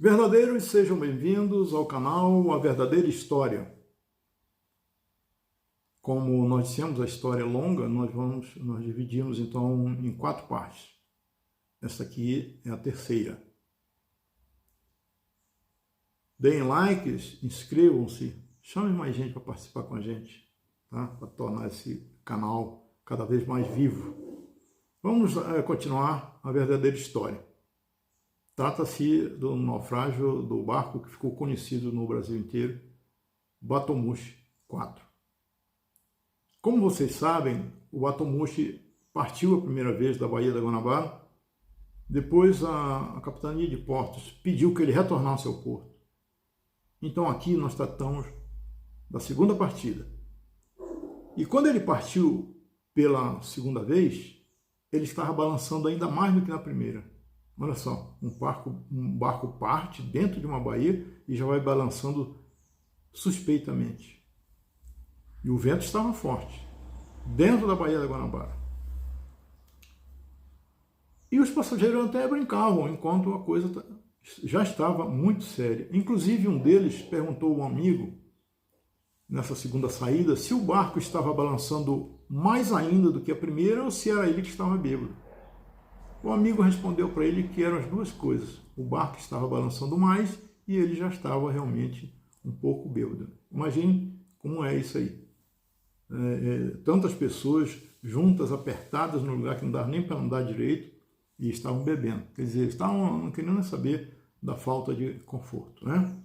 Verdadeiros, sejam bem-vindos ao canal A Verdadeira História. Como nós dissemos, a história é longa, nós dividimos então em 4 partes. Essa aqui é a terceira. Deem likes, inscrevam-se, chamem mais gente para participar com a gente, tá? Para tornar esse canal cada vez mais vivo. Vamos continuar a verdadeira história. Trata-se do naufrágio do barco que ficou conhecido no Brasil inteiro, Batomushi 4. Como vocês sabem, o Batomushi partiu a primeira vez da Baía da Guanabara, depois a Capitania de Portos pediu que ele retornasse ao porto. Então aqui nós tratamos da segunda partida. E quando ele partiu pela segunda vez, ele estava balançando ainda mais do que na primeira. Olha só, um barco parte dentro de uma baía e já vai balançando suspeitamente. E o vento estava forte, dentro da Baía da Guanabara. E os passageiros até brincavam, enquanto a coisa já estava muito séria. Inclusive um deles perguntou ao amigo, nessa segunda saída, se o barco estava balançando mais ainda do que a primeira ou se era ele que estava bêbado. O amigo respondeu para ele que eram as duas coisas. O barco estava balançando mais e ele já estava realmente um pouco bêbado. Imagine como é isso aí. Tantas pessoas juntas, apertadas no lugar que não dava nem para andar direito e estavam bebendo. Quer dizer, estavam não querendo saber da falta de conforto, né?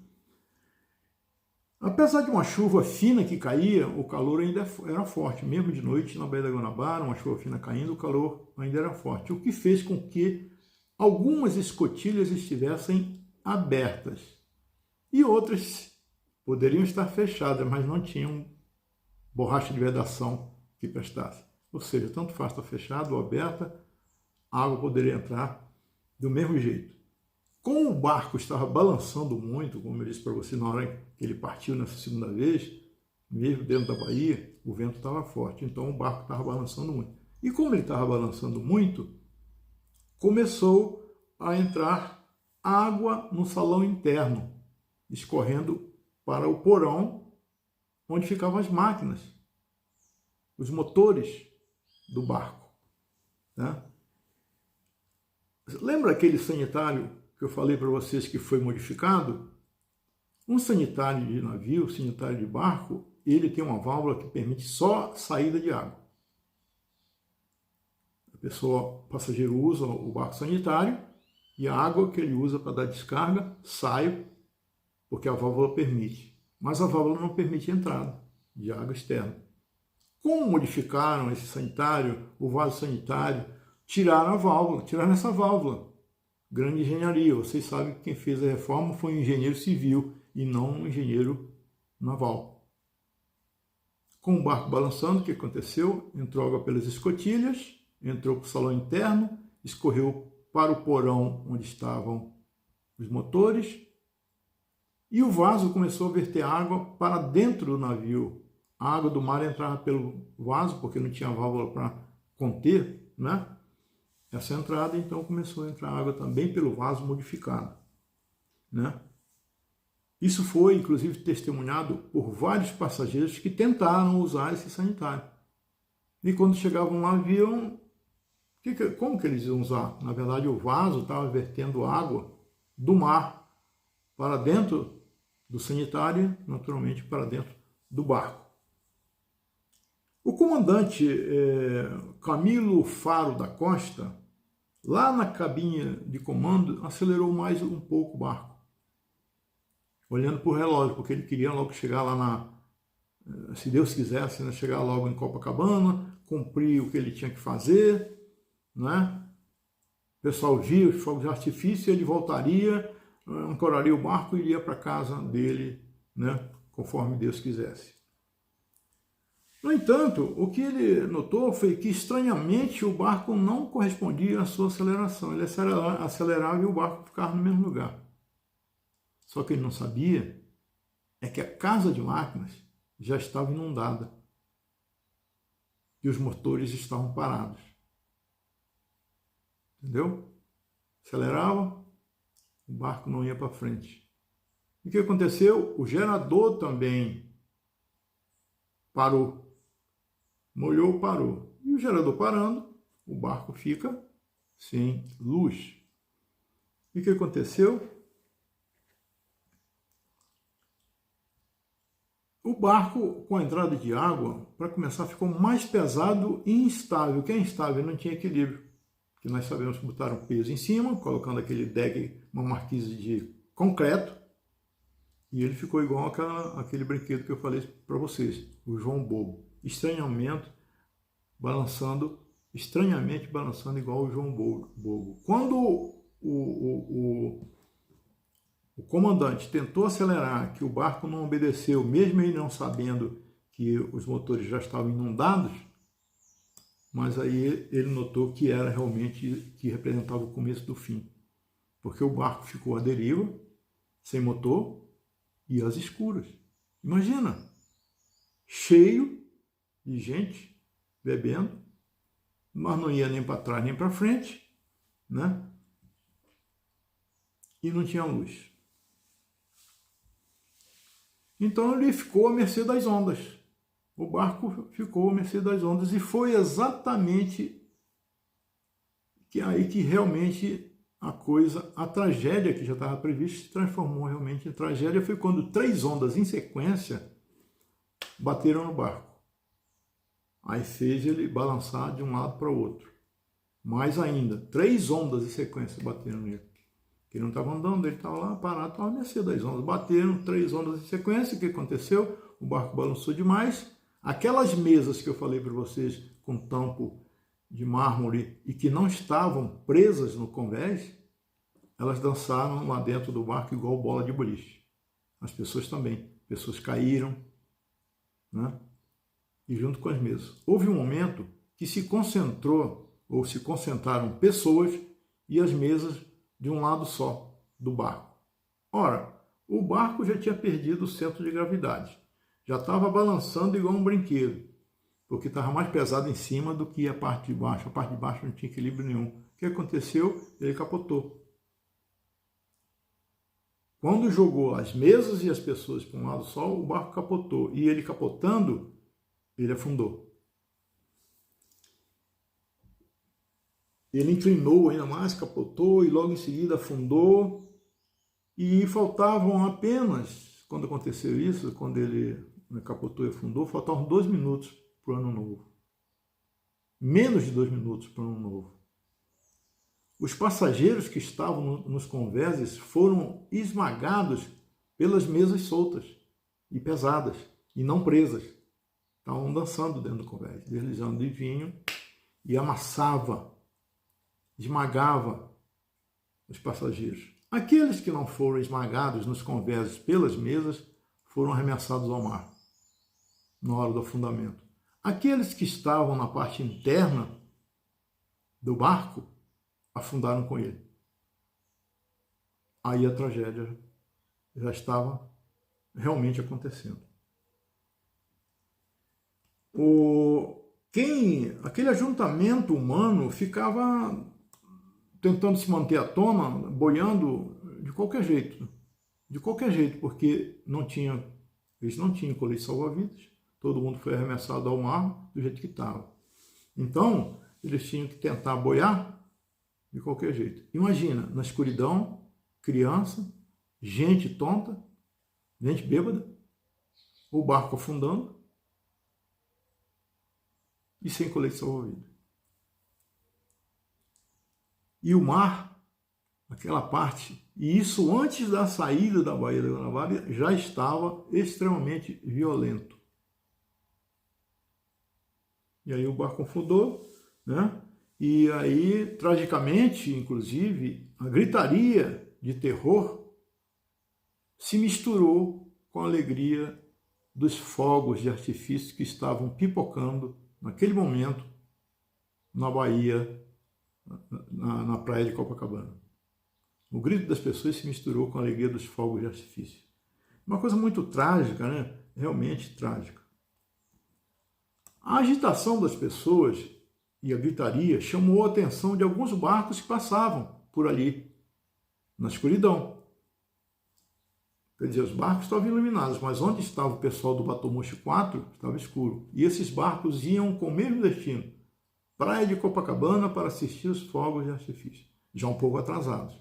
Apesar de uma chuva fina que caía, o calor ainda era forte. Mesmo de noite, na Baía da Guanabara, uma chuva fina caindo, o calor ainda era forte. O que fez com que algumas escotilhas estivessem abertas. E outras poderiam estar fechadas, mas não tinham borracha de vedação que prestasse. Ou seja, tanto faz estar fechada ou aberta, a água poderia entrar do mesmo jeito. Como o barco estava balançando muito, como eu disse para você na hora que ele partiu nessa segunda vez, mesmo dentro da baía, o vento estava forte, então o barco estava balançando muito. E como ele estava balançando muito, começou a entrar água no salão interno, escorrendo para o porão onde ficavam as máquinas, os motores do barco, né? Lembra aquele sanitário que eu falei para vocês que foi modificado? Um sanitário de navio, sanitário de barco, ele tem uma válvula que permite só saída de água. O passageiro usa o barco sanitário e a água que ele usa para dar descarga sai, porque a válvula permite. Mas a válvula não permite entrada de água externa. Como modificaram esse sanitário, o vaso sanitário, tiraram a válvula, tiraram essa válvula. Grande engenharia. Vocês sabem que quem fez a reforma foi um engenheiro civil e não um engenheiro naval. Com o barco balançando, o que aconteceu? Entrou água pelas escotilhas, entrou para o salão interno, escorreu para o porão onde estavam os motores e o vaso começou a verter água para dentro do navio. A água do mar entrava pelo vaso, porque não tinha válvula para conter, né? Essa entrada, então, começou a entrar água também pelo vaso modificado, né? Isso foi, inclusive, testemunhado por vários passageiros que tentaram usar esse sanitário. E quando chegavam lá, viam como que eles iam usar. Na verdade, o vaso estava vertendo água do mar para dentro do sanitário, naturalmente, para dentro do barco. O comandante Camilo Faro da Costa, lá na cabine de comando, acelerou mais um pouco o barco, olhando para o relógio, porque ele queria logo chegar lá se Deus quisesse, né, chegar logo em Copacabana, cumprir o que ele tinha que fazer, né? O pessoal via os fogos de artifício, ele voltaria, ancoraria o barco e iria para a casa dele, né, conforme Deus quisesse. No entanto, o que ele notou foi que, estranhamente, o barco não correspondia à sua aceleração. Ele acelerava e o barco ficava no mesmo lugar. Só que ele não sabia é que a casa de máquinas já estava inundada e os motores estavam parados. Entendeu? Acelerava, o barco não ia para frente. E o que aconteceu? O gerador também parou. Molhou, parou. E o gerador parando, o barco fica sem luz. E o que aconteceu? O barco, com a entrada de água, para começar, ficou mais pesado e instável. Que é instável, não tinha equilíbrio. Que nós sabemos que botaram peso em cima, colocando aquele deck, uma marquise de concreto, e ele ficou igual aquele brinquedo que eu falei para vocês, o João Bobo. Estranhamente balançando igual o João Bobo. Quando o comandante tentou acelerar, que o barco não obedeceu, mesmo ele não sabendo que os motores já estavam inundados, mas aí ele notou que era realmente, que representava o começo do fim. Porque o barco ficou à deriva, sem motor e às escuras. Imagina, cheio de gente bebendo, mas não ia nem para trás nem para frente, né? E não tinha luz. Então ele ficou à mercê das ondas. O barco ficou à mercê das ondas e foi exatamente aí que realmente a tragédia que já estava prevista se transformou realmente em tragédia. Foi quando 3 ondas em sequência bateram no barco. Aí fez ele balançar de um lado para o outro. Mais ainda, 3 ondas em sequência bateram nele. Ele não estava andando, ele estava lá parado, estava à mercê das ondas. Bateram 3 ondas em sequência. O que aconteceu? O barco balançou demais. Aquelas mesas que eu falei para vocês com tampo de mármore e que não estavam presas no convés, elas dançaram lá dentro do barco igual bola de boliche. As pessoas também. Pessoas caíram, né? E junto com as mesas. Houve um momento que se concentraram pessoas e as mesas de um lado só do barco. Ora, o barco já tinha perdido o centro de gravidade. Já estava balançando igual um brinquedo, porque estava mais pesado em cima do que a parte de baixo. A parte de baixo não tinha equilíbrio nenhum. O que aconteceu? Ele capotou. Quando jogou as mesas e as pessoas para um lado só, o barco capotou. E ele capotando, ele afundou. Ele inclinou ainda mais, capotou e logo em seguida afundou. E faltavam apenas, quando aconteceu isso, quando ele capotou e afundou, faltavam 2 minutos para o ano novo. Menos de 2 minutos para o ano novo. Os passageiros que estavam nos convéses foram esmagados pelas mesas soltas e pesadas e não presas. Estavam dançando dentro do convés, deslizando de vinho e amassava, esmagava os passageiros. Aqueles que não foram esmagados nos convéses pelas mesas foram arremessados ao mar, na hora do afundamento. Aqueles que estavam na parte interna do barco afundaram com ele. Aí a tragédia já estava realmente acontecendo. Aquele ajuntamento humano ficava tentando se manter à tona, boiando de qualquer jeito, porque eles não tinham colete salva-vidas, todo mundo foi arremessado ao mar do jeito que estava. Então, eles tinham que tentar boiar de qualquer jeito. Imagina, na escuridão, criança, gente tonta, gente bêbada, o barco afundando e sem colete salva-vidas. E o mar, aquela parte, e isso antes da saída da Baía da Guanabara, já estava extremamente violento. E aí o barco afundou, né? E aí, tragicamente, inclusive, a gritaria de terror se misturou com a alegria dos fogos de artifício que estavam pipocando naquele momento na Bahia, na praia de Copacabana. O grito das pessoas se misturou com a alegria dos fogos de artifício. Uma coisa muito trágica, né? Realmente trágica. A agitação das pessoas e a gritaria chamou a atenção de alguns barcos que passavam por ali, na escuridão. Quer dizer, os barcos estavam iluminados, mas onde estava o pessoal do Batomushi 4 estava escuro. E esses barcos iam com o mesmo destino, praia de Copacabana, para assistir os fogos de artifício, já um pouco atrasados.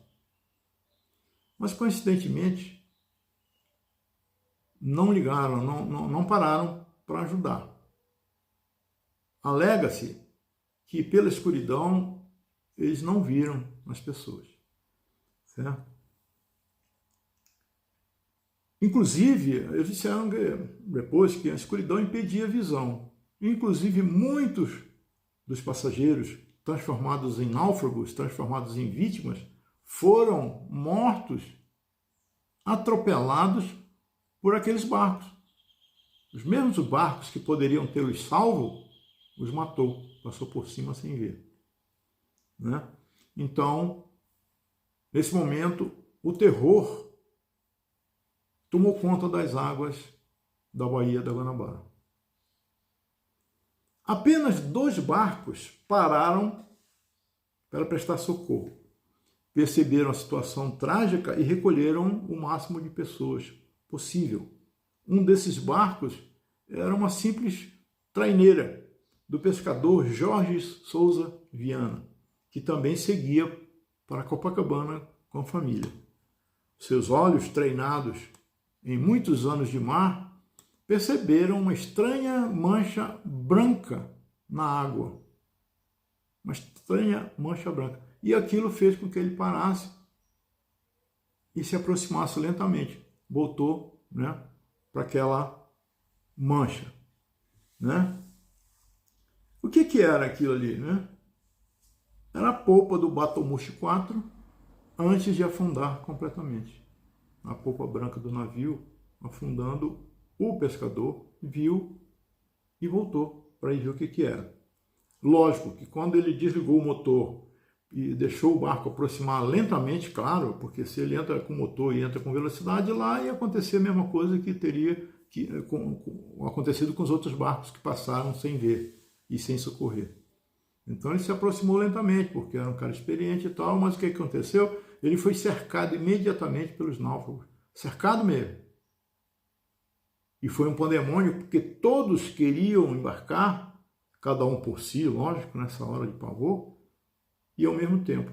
Mas, coincidentemente, não ligaram, não pararam para ajudar. Alega-se que, pela escuridão, eles não viram as pessoas, certo? Inclusive, eles disseram depois que a escuridão impedia a visão. Inclusive, muitos dos passageiros transformados em náufragos, transformados em vítimas, foram mortos, atropelados por aqueles barcos. Os mesmos barcos que poderiam tê-los salvo, os matou, passou por cima sem ver. Né? Então, nesse momento, o terror tomou conta das águas da Baía da Guanabara. Apenas 2 barcos pararam para prestar socorro. Perceberam a situação trágica e recolheram o máximo de pessoas possível. Um desses barcos era uma simples traineira do pescador Jorge Souza Viana, que também seguia para Copacabana com a família. Seus olhos, treinados em muitos anos de mar, perceberam uma estranha mancha branca na água. Uma estranha mancha branca. E aquilo fez com que ele parasse e se aproximasse lentamente. Voltou, né, para aquela mancha. Né? O que era aquilo ali? Né? Era a polpa do Batomushi 4 antes de afundar completamente. A polpa branca do navio afundando, o pescador viu e voltou para ir ver o que era. Lógico que quando ele desligou o motor e deixou o barco aproximar lentamente, claro, porque se ele entra com motor e entra com velocidade, lá ia acontecer a mesma coisa que teria acontecido com os outros barcos que passaram sem ver e sem socorrer. Então ele se aproximou lentamente, porque era um cara experiente e tal, mas o que aconteceu? Ele foi cercado imediatamente pelos náufragos. Cercado mesmo. E foi um pandemônio, porque todos queriam embarcar, cada um por si, lógico, nessa hora de pavor, e ao mesmo tempo.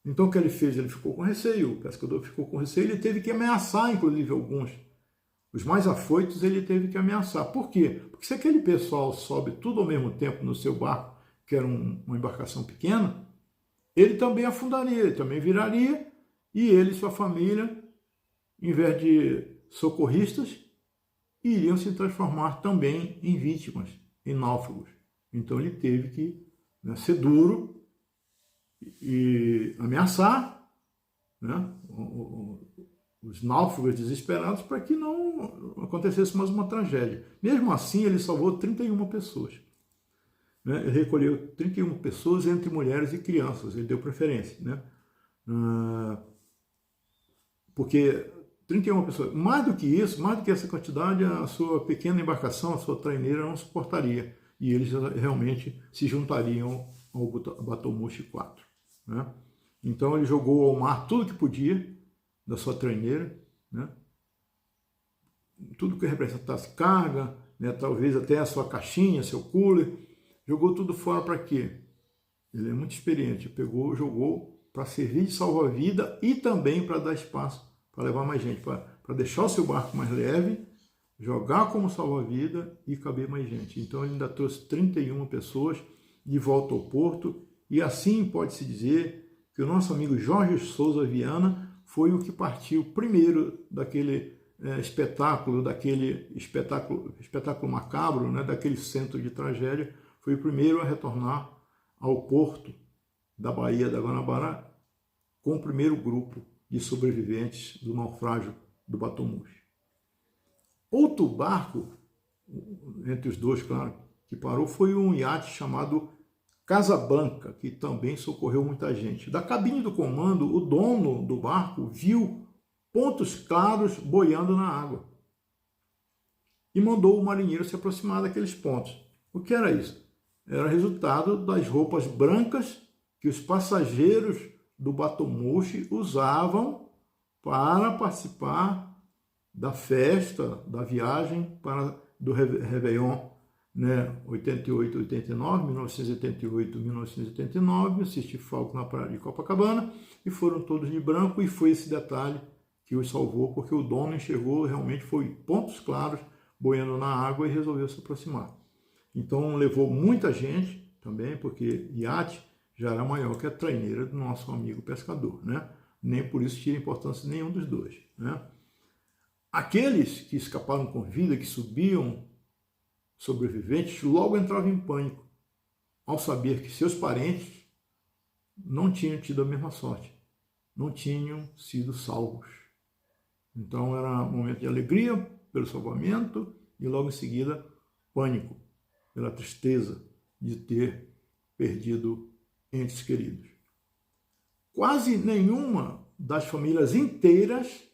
Então o que ele fez? Ele ficou com receio, o pescador ficou com receio, ele teve que ameaçar, inclusive, alguns. Os mais afoitos ele teve que ameaçar. Por quê? Porque se aquele pessoal sobe tudo ao mesmo tempo no seu barco, que era uma embarcação pequena, ele também afundaria, ele também viraria, e ele e sua família, em vez de socorristas, iriam se transformar também em vítimas, em náufragos. Então ele teve que, né, ser duro e ameaçar, né, os náufragos desesperados para que não acontecesse mais uma tragédia. Mesmo assim, ele salvou 31 pessoas. Né? Ele recolheu 31 pessoas entre mulheres e crianças, ele deu preferência. Né? Porque 31 pessoas, mais do que isso, mais do que essa quantidade, a sua pequena embarcação, a sua traineira não suportaria. E eles realmente se juntariam ao Batomushi 4. Né? Então ele jogou ao mar tudo que podia da sua traineira, né? Tudo que representasse carga, né? Talvez até a sua caixinha, seu cooler, jogou tudo fora para quê? Ele é muito experiente, pegou, jogou para servir de salva-vida e também para dar espaço para levar mais gente, para deixar o seu barco mais leve, jogar como salva-vida e caber mais gente. Então ele ainda trouxe 31 pessoas de volta ao porto, e assim pode-se dizer que o nosso amigo Jorge Souza Viana foi o que partiu primeiro daquele espetáculo macabro, né, daquele centro de tragédia, foi o primeiro a retornar ao porto da Baía da Guanabara com o primeiro grupo de sobreviventes do naufrágio do Batomushi. Outro barco, entre os dois, claro, que parou, foi um iate chamado Casablanca, que também socorreu muita gente. Da cabine do comando, o dono do barco viu pontos claros boiando na água e mandou o marinheiro se aproximar daqueles pontos. O que era isso? Era resultado das roupas brancas que os passageiros do Batomushi usavam para participar da festa, da viagem do Réveillon, né? 88, 89, 1988, 1989, assisti Falco na praia de Copacabana, e foram todos de branco, e foi esse detalhe que os salvou, porque o dono enxergou, realmente foi pontos claros, boiando na água, e resolveu se aproximar. Então levou muita gente também, porque iate já era maior que a traineira do nosso amigo pescador, né? Nem por isso tira importância nenhum dos dois, né? Aqueles que escaparam com vida, que subiam sobreviventes, logo entravam em pânico, ao saber que seus parentes não tinham tido a mesma sorte, não tinham sido salvos. Então era um momento de alegria pelo salvamento e logo em seguida pânico, pela tristeza de ter perdido entes queridos. Quase nenhuma das famílias inteiras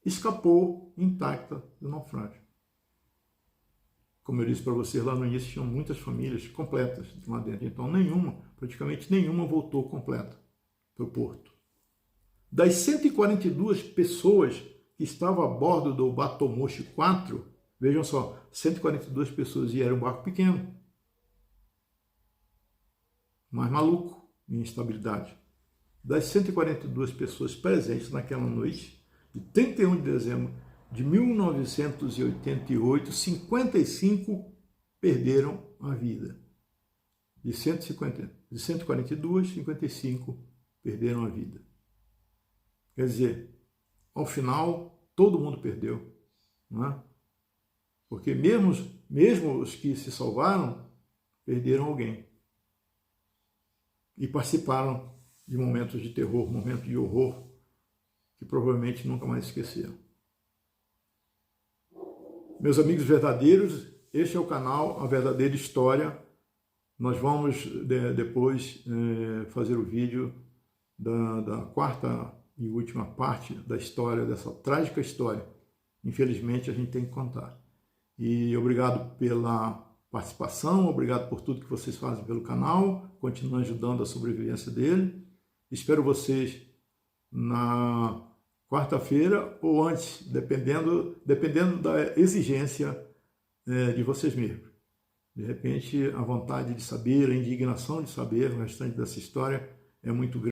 escapou intacta do naufrágio. Como eu disse para vocês lá no início, tinham muitas famílias completas lá dentro, então praticamente nenhuma voltou completa para o porto. Das 142 pessoas que estavam a bordo do Batomushi 4, vejam só, 142 pessoas, e era um barco pequeno, mas maluco em instabilidade. Das 142 pessoas presentes naquela noite, de 31 de dezembro de 1988, 55 perderam a vida. De 142, 55 perderam a vida. Quer dizer, ao final, todo mundo perdeu, não é? Porque mesmo os que se salvaram, perderam alguém. E participaram de momentos de terror, momentos de horror, que provavelmente nunca mais esqueceram. Meus amigos verdadeiros, este é o canal A Verdadeira História. Nós vamos depois fazer o vídeo da quarta e última parte da história, dessa trágica história. Infelizmente, a gente tem que contar. E obrigado pela participação, obrigado por tudo que vocês fazem pelo canal, continuem ajudando a sobrevivência dele. Espero vocês na quarta-feira ou antes, dependendo da exigência de vocês mesmos. De repente, a vontade de saber, a indignação de saber o restante dessa história é muito grande.